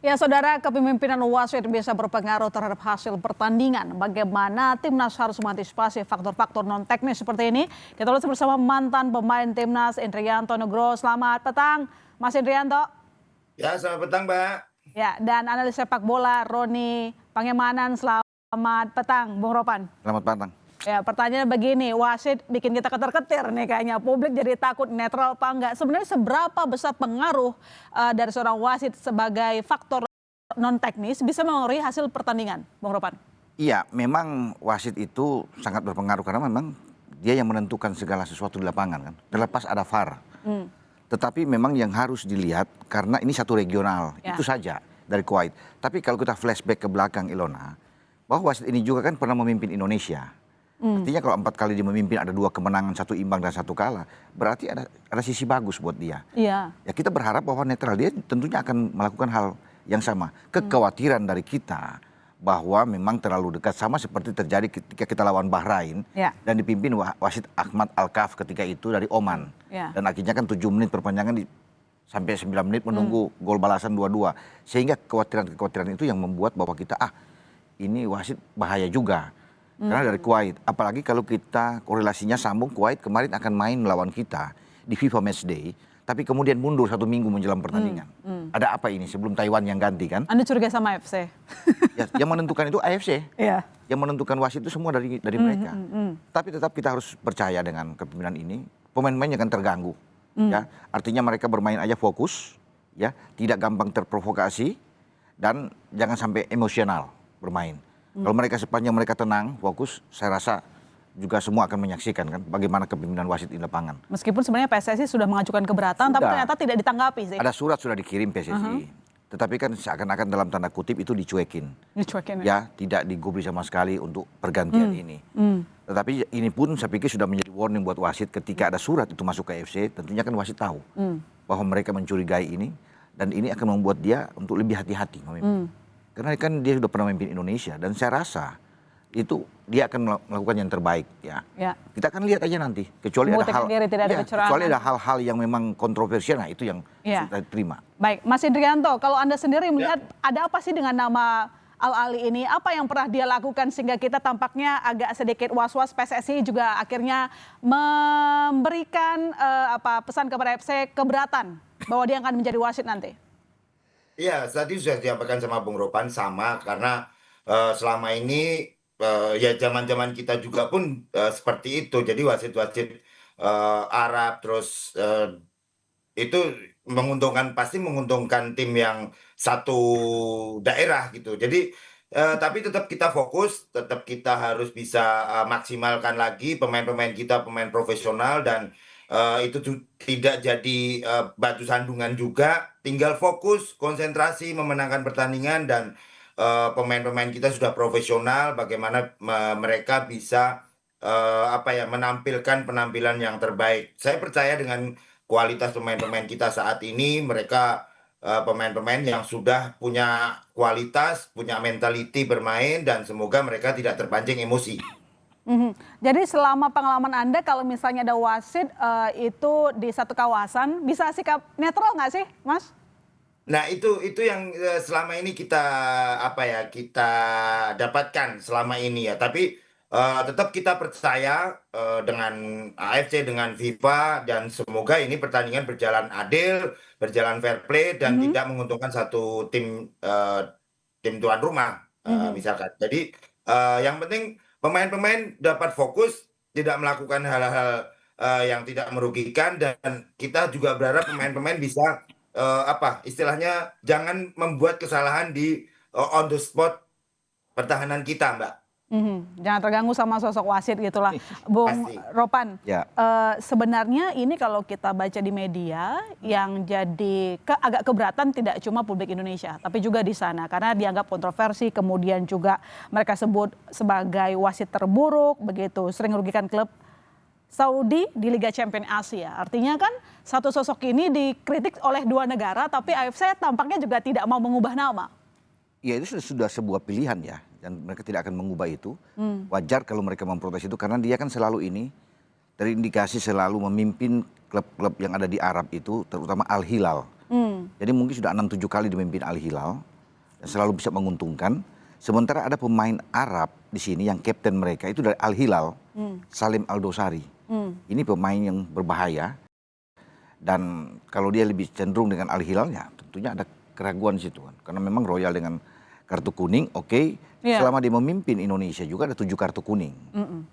Ya, saudara, kepemimpinan wasit bisa berpengaruh terhadap hasil pertandingan. Bagaimana timnas harus mengantisipasi faktor-faktor non teknis seperti ini? Kita ulas bersama mantan pemain timnas Indrianto Nugroho. Selamat petang, Mas Indrianto. Ya, selamat petang, Mbak. Ya, dan analis sepak bola Roni Pangemanan. Selamat petang, Bung Ropan. Selamat petang. Ya, pertanyaan begini, wasit bikin kita ketar-ketir nih kayaknya. Publik jadi takut netral apa enggak. Sebenarnya seberapa besar pengaruh dari seorang wasit sebagai faktor non teknis bisa mengaruhi hasil pertandingan, Bung Ropan? Iya, memang wasit itu sangat berpengaruh karena memang dia yang menentukan segala sesuatu di lapangan kan. Terlepas ada VAR. Tetapi memang yang harus dilihat karena ini satu regional, itu saja dari Kuwait. Tapi kalau kita flashback ke belakang, Ilona, bahwa wasit ini juga kan pernah memimpin Indonesia. Artinya kalau 4 kali dia memimpin ada 2 kemenangan, 1 imbang dan 1 kalah, berarti ada sisi bagus buat dia. Iya. Ya kita berharap bahwa netral dia tentunya akan melakukan hal yang sama. Kekhawatiran dari kita bahwa memang terlalu dekat, sama seperti terjadi ketika kita lawan Bahrain dan dipimpin wasit Ahmad Al-Kaf ketika itu dari Oman. Dan akhirnya kan 7 menit perpanjangan sampai 9 menit menunggu gol balasan 2-2. Sehingga kekhawatiran itu yang membuat bahwa kita ini wasit bahaya juga. Karena dari Kuwait, apalagi kalau kita korelasinya sambung, Kuwait kemarin akan main melawan kita di FIFA Matchday, tapi kemudian mundur 1 minggu menjelang pertandingan. Ada apa ini sebelum Taiwan yang ganti kan? Anda curiga sama AFC? Ya, yang menentukan itu AFC. Yang menentukan wasit itu semua dari mereka. Tapi tetap kita harus percaya dengan kepemimpinan ini, pemain-pemainnya akan terganggu. Ya, artinya mereka bermain aja fokus, ya, tidak gampang terprovokasi dan jangan sampai emosional bermain. Kalau mereka sepanjang mereka tenang, fokus, saya rasa juga semua akan menyaksikan kan bagaimana kepemimpinan wasit di lapangan. Meskipun sebenarnya PSSI sudah mengajukan keberatan, tapi ternyata tidak ditanggapi sih. Ada surat sudah dikirim PSSI, tetapi kan seakan-akan dalam tanda kutip itu dicuekin. Ya, tidak digubris sama sekali untuk pergantian ini. Tetapi ini pun saya pikir sudah menjadi warning buat wasit ketika ada surat itu masuk ke AFC, tentunya kan wasit tahu bahwa mereka mencurigai ini dan ini akan membuat dia untuk lebih hati-hati memimpin. Karena kan dia sudah pernah memimpin Indonesia dan saya rasa itu dia akan melakukan yang terbaik ya. Kita akan lihat aja nanti kecuali ada hal-hal yang memang kontroversial, nah itu yang kita terima. Baik, Mas Indrianto, kalau Anda sendiri melihat ada apa sih dengan nama Al-Ali ini? Apa yang pernah dia lakukan sehingga kita tampaknya agak sedikit was-was, PSSI juga akhirnya memberikan pesan kepada FC keberatan bahwa dia akan menjadi wasit nanti? Iya, tadi sudah disampaikan sama Bung Ropan sama karena selama ini ya zaman-zaman kita juga pun seperti itu. Jadi wasit-wasit Arab terus itu pasti menguntungkan tim yang satu daerah gitu. Jadi tapi tetap kita fokus, tetap kita harus bisa maksimalkan lagi pemain-pemain kita, pemain profesional dan itu tidak jadi batu sandungan juga, tinggal fokus, konsentrasi memenangkan pertandingan dan pemain-pemain kita sudah profesional, bagaimana mereka bisa menampilkan penampilan yang terbaik. Saya percaya dengan kualitas pemain-pemain kita saat ini, mereka pemain-pemain yang sudah punya kualitas, punya mentality bermain dan semoga mereka tidak terpancing emosi. Jadi selama pengalaman Anda kalau misalnya ada wasit itu di satu kawasan bisa sikap netral nggak sih, Mas? Nah itu yang selama ini kita kita dapatkan selama ini ya. Tapi tetap kita percaya dengan AFC, dengan FIFA dan semoga ini pertandingan berjalan adil, berjalan fair play dan tidak menguntungkan satu tim tuan rumah misalkan. Jadi yang penting pemain-pemain dapat fokus, tidak melakukan hal-hal yang tidak merugikan dan kita juga berharap pemain-pemain bisa istilahnya jangan membuat kesalahan di on the spot pertahanan kita, Mbak. Jangan terganggu sama sosok wasit gitulah. Bung Ropan, sebenarnya ini kalau kita baca di media yang jadi agak keberatan tidak cuma publik Indonesia, tapi juga di sana karena dianggap kontroversi, kemudian juga mereka sebut sebagai wasit terburuk, begitu sering merugikan klub Saudi di Liga Champions Asia. Artinya kan satu sosok ini dikritik oleh 2 negara, tapi AFC tampaknya juga tidak mau mengubah nama. Ya itu sudah sebuah pilihan ya. Dan mereka tidak akan mengubah itu. Wajar kalau mereka memprotes itu karena dia kan selalu ini terindikasi selalu memimpin klub-klub yang ada di Arab itu, terutama Al Hilal. Jadi mungkin sudah 6-7 kali dipimpin Al Hilal dan selalu bisa menguntungkan. Sementara ada pemain Arab di sini yang kapten mereka itu dari Al Hilal, Salim Al Dosari. Ini pemain yang berbahaya. Dan kalau dia lebih cenderung dengan Al Hilalnya, tentunya ada keraguan di situ kan. Karena memang Royal dengan kartu kuning, selama dia memimpin Indonesia juga ada 7 kartu kuning.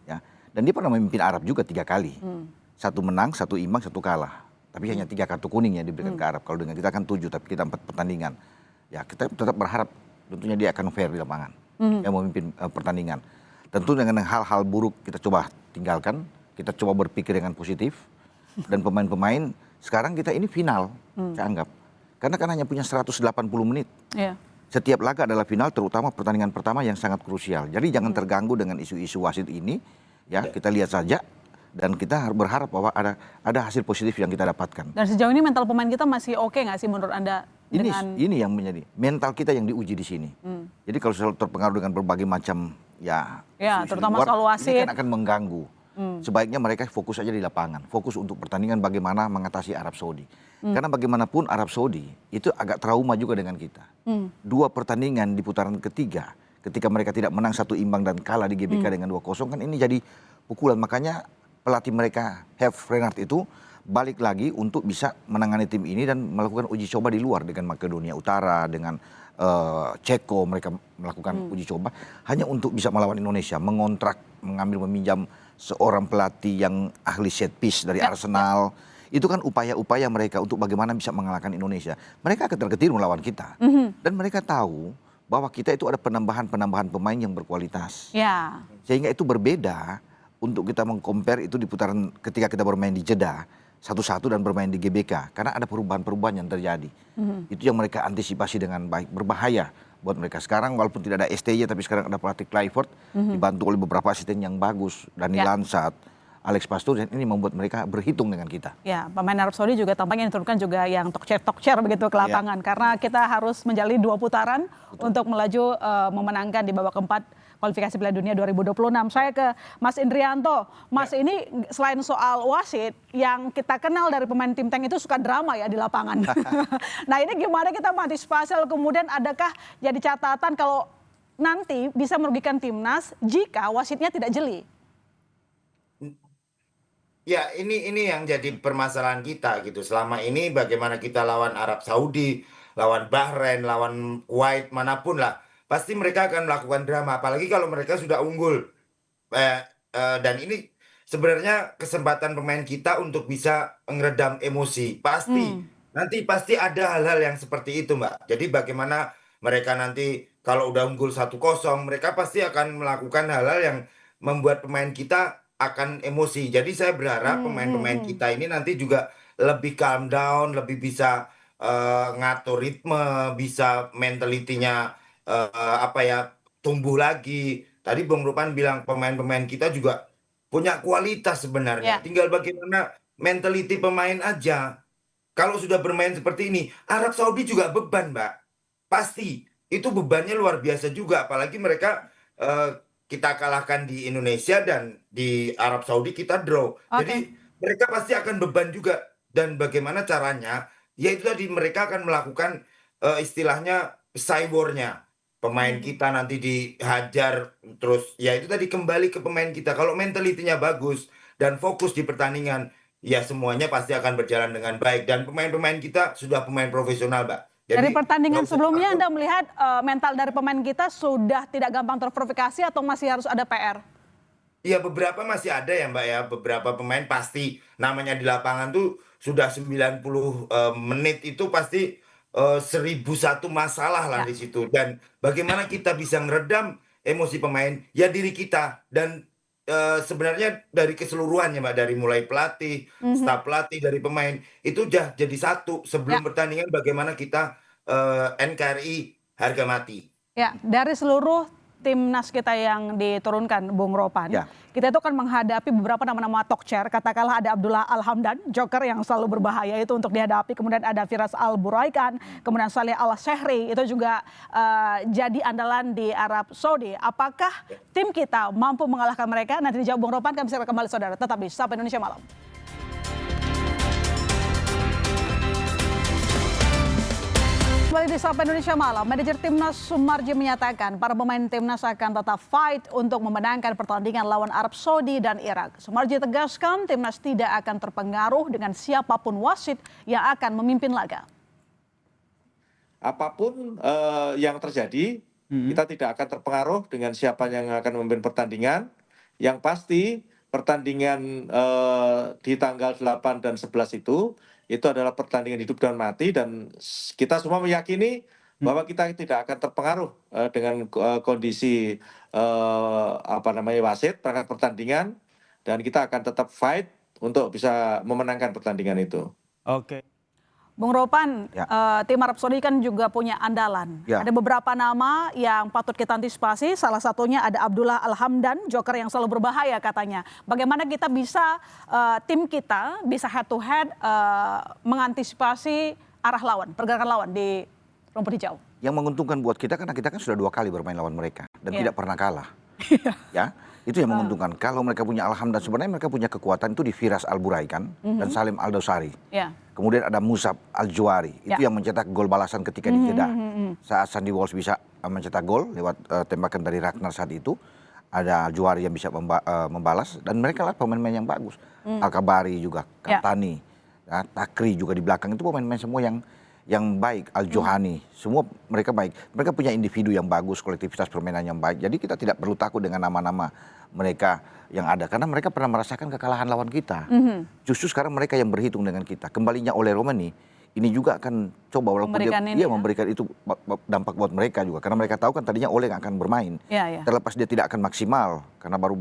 Ya. Dan dia pernah memimpin Arab juga 3 kali. 1 menang, 1 imbang, 1 kalah. Tapi hanya 3 kartu kuning yang diberikan ke Arab. Kalau dengan kita kan 7, tapi kita 4 pertandingan. Ya kita tetap berharap tentunya dia akan fair di lapangan. Yang memimpin pertandingan. Tentu dengan hal-hal buruk kita coba tinggalkan. Kita coba berpikir dengan positif. Dan pemain-pemain, sekarang kita ini final, saya anggap. Karena kan hanya punya 180 menit. Setiap laga adalah final, terutama pertandingan pertama yang sangat krusial. Jadi jangan terganggu dengan isu-isu wasit ini. Ya, kita lihat saja. Dan kita berharap bahwa ada hasil positif yang kita dapatkan. Dan sejauh ini mental pemain kita masih oke nggak sih menurut Anda? Ini yang menjadi mental kita yang diuji di sini. Jadi kalau selalu terpengaruh dengan berbagai macam terutama soal wasit, ini kan akan mengganggu. Sebaiknya mereka fokus aja di lapangan, fokus untuk pertandingan bagaimana mengatasi Arab Saudi. Karena bagaimanapun Arab Saudi itu agak trauma juga dengan kita. 2 pertandingan di putaran ketiga, ketika mereka tidak menang 1 imbang dan kalah di GBK dengan 2-0 kan ini jadi pukulan. Makanya pelatih mereka Herve Renard itu balik lagi untuk bisa menangani tim ini dan melakukan uji coba di luar dengan Makedonia Utara, dengan Ceko. Mereka melakukan uji coba hanya untuk bisa melawan Indonesia, mengontrak, meminjam seorang pelatih yang ahli set piece dari Arsenal. Itu kan upaya-upaya mereka untuk bagaimana bisa mengalahkan Indonesia. Mereka akan terketir melawan kita. Dan mereka tahu bahwa kita itu ada penambahan pemain yang berkualitas. Sehingga itu berbeda untuk kita meng-compare itu di putaran ketika kita bermain di Jeddah 1-1 dan bermain di GBK. Karena ada perubahan-perubahan yang terjadi. Itu yang mereka antisipasi dengan baik. Berbahaya buat mereka. Sekarang walaupun tidak ada STY tapi sekarang ada pelatih Clifford dibantu oleh beberapa asisten yang bagus, Dani Lansat, Alex Pastur, dan ini membuat mereka berhitung dengan kita. Ya, pemain Arab Saudi juga tampaknya diturunkan juga yang tokcer begitu ke lapangan karena kita harus menjalani 2 putaran untuk melaju memenangkan di babak keempat kualifikasi Piala Dunia 2026. Saya ke Mas Indrianto. Mas, ini selain soal wasit, yang kita kenal dari pemain tim tank itu suka drama ya di lapangan. Nah, ini gimana kita mengantisipasi, kemudian adakah jadi catatan kalau nanti bisa merugikan timnas jika wasitnya tidak jeli? Ya, ini yang jadi permasalahan kita gitu. Selama ini bagaimana kita lawan Arab Saudi, lawan Bahrain, lawan Kuwait, manapun lah. Pasti mereka akan melakukan drama, apalagi kalau mereka sudah unggul. Dan ini sebenarnya kesempatan pemain kita untuk bisa meredam emosi. Nanti pasti ada hal-hal yang seperti itu, Mbak. Jadi bagaimana mereka nanti kalau udah unggul 1-0, mereka pasti akan melakukan hal-hal yang membuat pemain kita akan emosi. Jadi saya berharap pemain-pemain kita ini nanti juga lebih calm down, lebih bisa ngatur ritme, bisa mentalitinya tumbuh lagi. Tadi Bung Ropan bilang pemain-pemain kita juga punya kualitas sebenarnya. Tinggal bagaimana mentality pemain aja. Kalau sudah bermain seperti ini, Arab Saudi juga beban, Mbak. Pasti itu bebannya luar biasa juga. Apalagi mereka kita kalahkan di Indonesia dan di Arab Saudi kita draw. Jadi mereka pasti akan beban juga. Dan bagaimana caranya? Yaitu tadi mereka akan melakukan istilahnya cybornya. Pemain kita nanti dihajar terus, ya itu tadi kembali ke pemain kita. Kalau mentalitinya bagus dan fokus di pertandingan, ya semuanya pasti akan berjalan dengan baik. Dan pemain-pemain kita sudah pemain profesional, Mbak. Jadi, dari pertandingan sebelumnya Anda melihat mental dari pemain kita sudah tidak gampang terprovokasi atau masih harus ada PR? Iya, beberapa masih ada ya, Mbak ya. Beberapa pemain pasti namanya di lapangan tuh sudah 90 menit itu pasti 1001 masalah lah di situ. Dan bagaimana kita bisa meredam emosi pemain, ya diri kita. Dan sebenarnya dari keseluruhannya, Mbak, dari mulai pelatih, staf pelatih, dari pemain, itu udah jadi satu. Sebelum pertandingan bagaimana kita NKRI harga mati. Ya, dari seluruh timnas kita yang diturunkan, Bung Ropan, kita itu kan menghadapi beberapa nama-nama tokcer. Katakanlah ada Abdullah Al-Hamdan, joker yang selalu berbahaya itu untuk dihadapi. Kemudian ada Firas Al-Buraikan, kemudian Saleh Al-Shehri, itu juga jadi andalan di Arab Saudi. Apakah tim kita mampu mengalahkan mereka? Nanti dijawab Bung Ropan, kami segera kembali saudara. Tetap di Sapa Indonesia Malam. kembali di Sapa Indonesia Malam. Manajer Timnas Sumarji menyatakan para pemain Timnas akan tetap fight untuk memenangkan pertandingan lawan Arab Saudi dan Irak. Sumarji tegaskan Timnas tidak akan terpengaruh dengan siapapun wasit yang akan memimpin laga. Apapun yang terjadi, kita tidak akan terpengaruh dengan siapa yang akan memimpin pertandingan. Yang pasti pertandingan di tanggal 8 dan 11 itu adalah pertandingan hidup dan mati, dan kita semua meyakini bahwa kita tidak akan terpengaruh dengan kondisi wasit perangkat pertandingan, dan kita akan tetap fight untuk bisa memenangkan pertandingan itu. Oke. Bung Ropan, tim Arab Saudi kan juga punya andalan. Ada beberapa nama yang patut kita antisipasi. Salah satunya ada Abdullah Al-Hamdan, joker yang selalu berbahaya katanya. Bagaimana kita bisa, tim kita bisa head to head mengantisipasi arah lawan, pergerakan lawan di rumput hijau? Yang menguntungkan buat kita karena kita kan sudah 2 kali bermain lawan mereka dan tidak pernah kalah. Ya, itu yang menguntungkan. Kalau mereka punya Al-Hamdan, sebenarnya mereka punya kekuatan itu di Firas Al-Buraikan dan Salim Al-Dosari. Kemudian ada Musab Al-Juari, itu yang mencetak gol balasan ketika di Jeddah. Saat Sandy Walsh bisa mencetak gol lewat tembakan dari Ragnar saat itu, ada Al-Juari yang bisa membalas, dan mereka lah pemain-pemain yang bagus. Al-Kabari juga, Katani, Takri juga di belakang, itu pemain-pemain semua yang baik, Al-Johani, semua mereka baik. Mereka punya individu yang bagus, kolektivitas permainan yang baik. Jadi kita tidak perlu takut dengan nama-nama mereka yang ada, karena mereka pernah merasakan kekalahan lawan kita. Justru sekarang mereka yang berhitung dengan kita. Kembalinya Ole Romani ini juga akan coba, walaupun dia memberikan itu dampak buat mereka juga, karena mereka tahu kan tadinya Ole nggak akan bermain. Terlepas dia tidak akan maksimal karena baru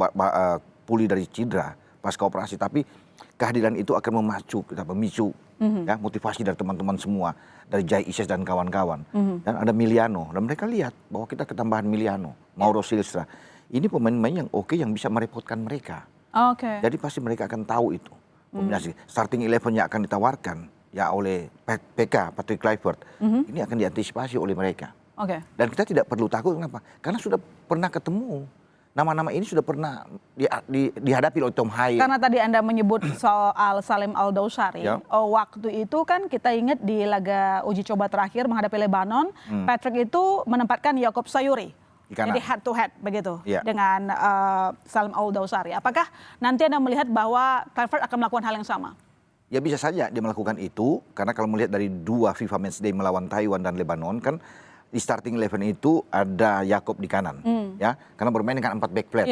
pulih dari cedera pasca operasi, tapi kehadiran itu akan memicu ya, motivasi dari teman-teman semua, dari Jai Ises dan kawan-kawan. Dan ada Miliano, dan mereka lihat bahwa kita ketambahan Miliano, Mauro Silstra. Ini pemain-pemain yang oke, yang bisa merepotkan mereka. Jadi pasti mereka akan tahu itu. Kombinasi starting 11 yang akan ditawarkan ya oleh PK, Patrick Kluivert, ini akan diantisipasi oleh mereka. Dan kita tidak perlu takut, kenapa? Karena sudah pernah ketemu. Nama-nama ini sudah pernah dihadapi oleh Tom Haye. Karena tadi Anda menyebut soal Salim Al-Dosari, waktu itu kan kita ingat di laga uji coba terakhir menghadapi Lebanon, Patrick itu menempatkan Yacoub Sayuri. Jadi head to head begitu dengan Salim Al-Dosari. Apakah nanti Anda melihat bahwa Kluivert akan melakukan hal yang sama? Ya bisa saja dia melakukan itu, karena kalau melihat dari 2 FIFA Matchday melawan Taiwan dan Lebanon kan, di starting 11 itu ada Yacoub di kanan, ya, karena bermain dengan 4 back flat.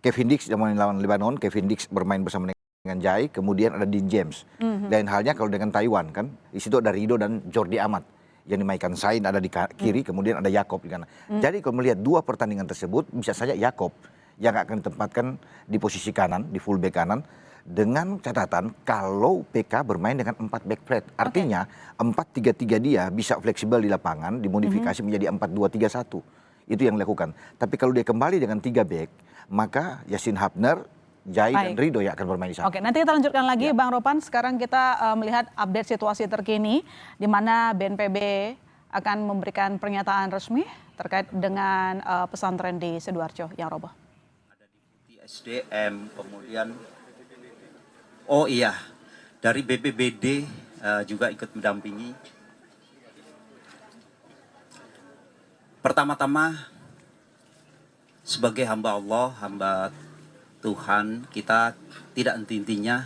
Kevin Dix yang main lawan Lebanon, Kevin Dix bermain bersama dengan Jai, kemudian ada Dean James. Lain halnya kalau dengan Taiwan kan, di situ ada Rido dan Jordi Amat. Yang dimainkan Sain ada di kiri, kemudian ada Yacoub di kanan. Jadi kalau melihat 2 pertandingan tersebut, bisa saja Yacoub yang akan ditempatkan di posisi kanan, di full back kanan, dengan catatan kalau PK bermain dengan 4 back flat. Artinya 4-3-3 dia bisa fleksibel di lapangan, dimodifikasi menjadi 4-2-3-1. Itu yang dilakukan. Tapi kalau dia kembali dengan 3 back, maka Yasin Hapner, Jai dan Rido yang akan bermain di sana. Nanti kita lanjutkan lagi Bang Ropan. Sekarang kita melihat update situasi terkini di mana BNPB akan memberikan pernyataan resmi terkait dengan pesantren di Sidoarjo yang roboh. Ada di SDM, kemudian dari BPBD juga ikut mendampingi. Pertama-tama sebagai hamba Allah, hamba Tuhan, kita tidak henti-hentinya